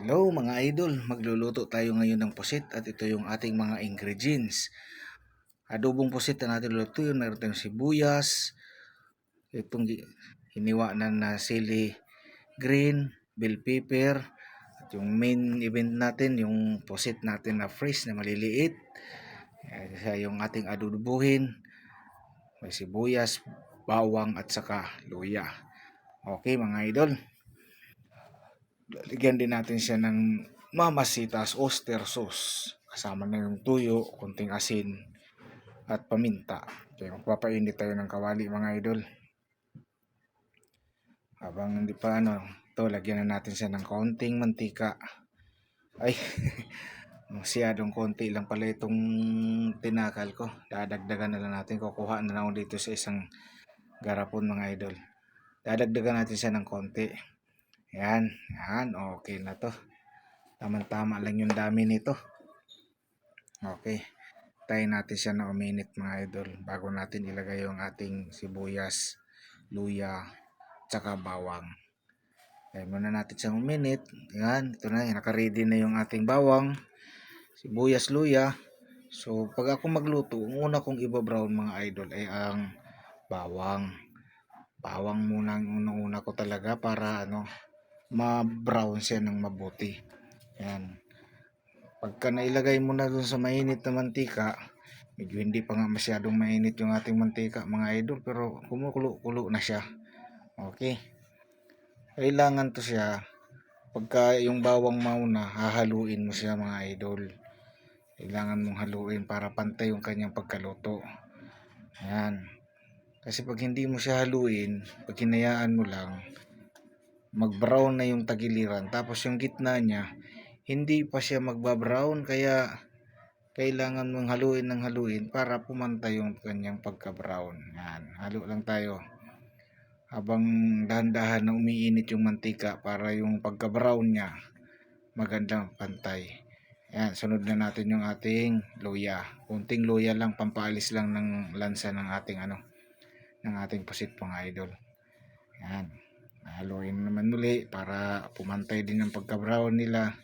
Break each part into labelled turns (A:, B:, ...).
A: Hello mga idol, magluluto tayo ngayon ng pusit at ito yung ating mga ingredients. Adobong pusit na natin lulutuin, meron tayong sibuyas, itong hiniwa na sili green, bell pepper, at yung main event natin, yung pusit natin na fresh na maliliit. Siya yung ating adudubuhin, may sibuyas, bawang at saka luya. Okay mga idol. Lagyan din natin siya ng mamasitas oyster sauce. Kasama na yung tuyo, konting asin, at paminta. Okay, magpapainit tayo ng kawali mga idol. Habang hindi pa ito, lagyan na natin siya ng konting mantika. Ay, masyadong konti lang pala itong tinakal ko. Dadagdagan na lang natin. Kukuha na lang dito sa isang garapon mga idol. Dadagdagan natin siya ng konti. Yan, okay na to. Tama-tama lang yung dami nito. Okay. Tayin natin siya na uminit mga idol bago natin ilagay yung ating sibuyas, luya, tsaka bawang. Tayin muna natin siyang uminit. Yan, ito na, naka-ready na yung ating bawang, sibuyas, luya. So, pag ako magluto, una kong iba-brown mga idol ay ang bawang. Bawang muna ang una ko talaga para ma-brown siya ng mabuti. Yan. Pagka nailagay mo na dun sa mainit na mantika, medyo hindi pa nga masyadong mainit yung ating mantika mga idol, pero kumukulo-kulo na siya. Okay. Kailangan to siya, pagka yung bawang mauna, hahaluin mo siya mga idol. Kailangan mong haluin para pantay yung kanyang pagkaluto. Ayan. Kasi pag hindi mo siya haluin, pag hinayaan mo lang, mag-brown na yung tagiliran. Tapos yung gitna niya, hindi pa siya magba-brown, kaya kailangan mong haluin ng haluin para pumantay yung kanyang pagka-brown. Yan, halo lang tayo. Habang dahan-dahan na umiinit yung mantika para yung pagka-brown niya magandang pantay. Yan, sunod na natin yung ating luya. Kunting luya lang, pampaalis lang ng lansa ng ating ng ating pusit mga idol. Yan. Haluin naman muli para pumantay din ang pagka-brown nila.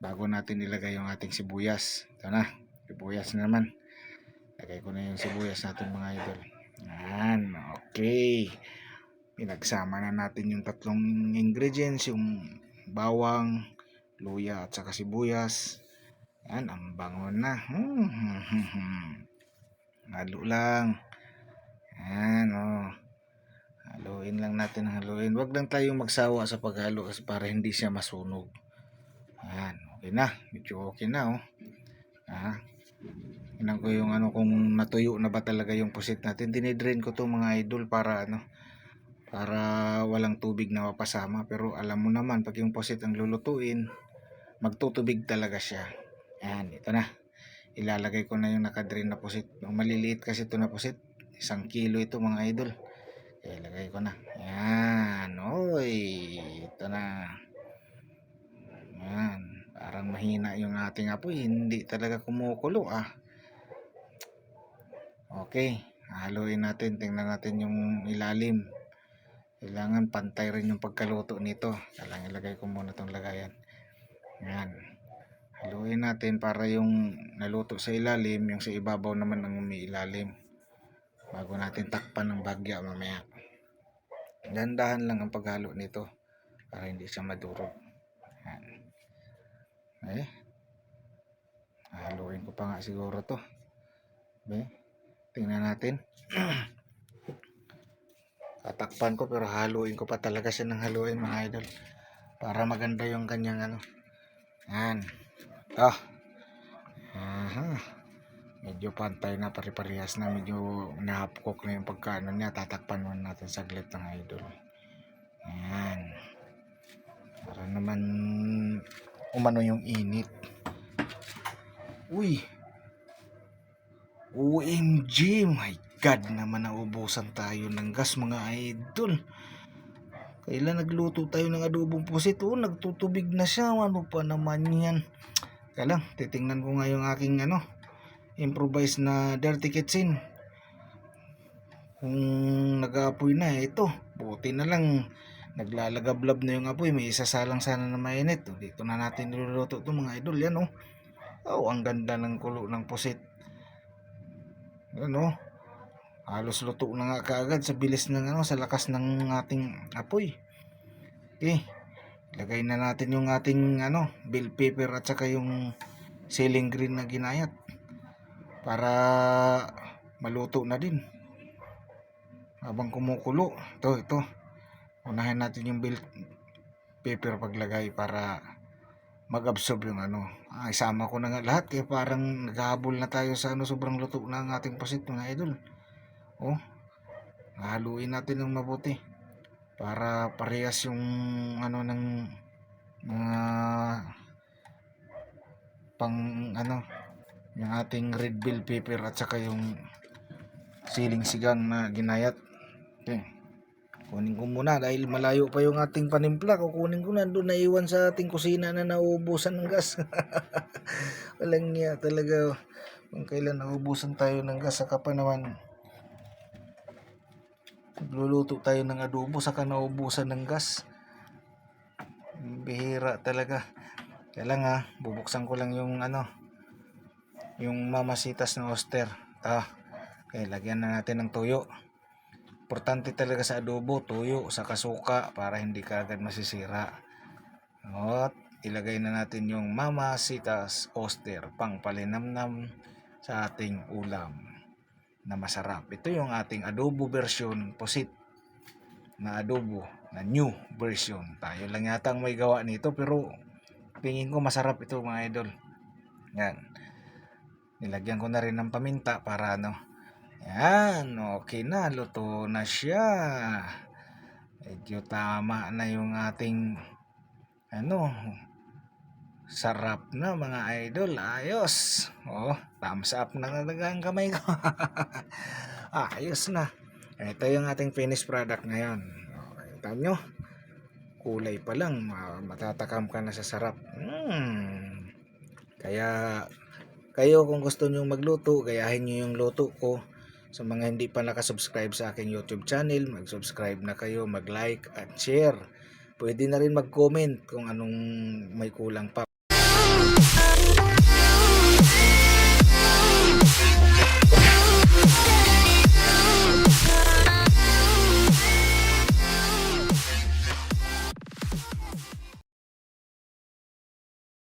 A: Bago natin ilagay yung ating sibuyas. Ito na, sibuyas na naman. Lagay ko na yung sibuyas natin mga idol. Yan, okay. Pinagsama na natin yung tatlong ingredients, yung bawang, luya at saka sibuyas. Yan, ang bango na. Halo lang. Yan, haluin lang natin, haluin. Wag lang tayong magsawa sa paghalo kasi para hindi siya masunog. Yan, okay na. Medyo okay na, Tingnan ko yung kung natuyo na ba talaga yung pusit natin. Dinidrain ko to mga idol para para walang tubig na mapasama. Pero alam mo naman, pag yung pusit ang lulutuin, magtutubig talaga siya. Yan, ito na. Ilalagay ko na yung nakadrain na pusit. Maliliit kasi ito na pusit. 1 kilo ito mga idol. Ilagay ko na. Yan, oy. Ito na. Yan. Parang mahina yung ating apoy. Hindi talaga kumukulo Okay. Haluin natin. Tingnan natin yung ilalim. Kailangan pantay rin yung pagkaluto nito. Kailangan ilagay ko muna itong lagayan. Yan. Haluin natin para yung naluto sa ilalim, yung sa ibabaw naman ang umiilalim. Bago natin takpan ng bagya mamaya. Dandahan lang ang paghalo nito para hindi siya madurog. Yan. Haluin ko pa nga siguro to. Tingnan natin. Tatakpan ko pero haluin ko pa talaga siya ng haluin mga idol. Para maganda yung kanyang Yan. Medyo pantay na, pare-parehas na, medyo nahapkok na yung pagkaano niya. Tatakpan muna natin saglit ng idol. Yan. Para naman umano yung init. Uy! OMG! My God naman, naubusan tayo ng gas mga idol. Kailan nagluto tayo ng adobong pusit? Nagtutubig na siya. Ano pa naman yan? Kaya lang, titingnan ko nga yung aking improvise na dirty kitchen. Kung nag-aapoy na ito. Buti na lang Naglalagablab na yung apoy, may isasalang sana na mainit. O, dito na natin niluluto ito mga idol. Yan oh. Oh, ang ganda ng kulo ng pusit. Yan oh. Halos luto na nga kaagad sa bilis ng sa lakas ng ating apoy. Okay. Lagay na natin yung ating bell pepper at saka yung ceiling green na ginayat para maluto na din. Habang kumukulo, ito. Unahin natin yung bell pepper paglagay para mag-absorb yung isama ko na nga lahat kaya parang naghahabol na tayo sa sobrang luto na ang ating pusit mga idol. Oh, haluin natin ng mabuti para parehas yung ng mga pang yung ating red bell pepper at saka yung siling sigang na ginayat. Okay. Kunin ko muna dahil malayo pa yung ating panimpla. Kukunin ko na, doon naiwan sa ating kusina na nauubusan ng gas. Walang niya talaga. Kung kailan nauubusan tayo ng gas, saka pa naman nagluluto tayo ng adobo saka nauubusan ng gas. Bihira talaga. Kaya lang bubuksan ko lang yung yung mamasitas na oster. Okay, lagyan na natin ng tuyo. Importante talaga sa adobo, tuyo sa kasuka para hindi kaagad masisira. At ilagay na natin yung mamasitas oster pang palinamnam sa ating ulam na masarap. Ito yung ating adobo version pusit na adobo na new version. Tayo lang yata ang may gawa nito pero tingin ko masarap ito mga idol. Yan. Nilagyan ko na rin ng paminta para yan, okay na, luto na siya. Medyo tama na yung ating sarap na mga idol. Ayos. Oh, thumbs up na talaga ang kamay ko. Ayos na. Ito yung ating finished product ngayon. Okay, tama nyo? Kulay pa lang, matatakam ka na sa sarap. Kaya kayo kung gusto nyo magluto, gayahin nyo yung luto ko. Sa mga hindi pa nakasubscribe sa aking YouTube channel, mag-subscribe na kayo, mag-like at share. Pwede na rin mag-comment kung anong may kulang pa.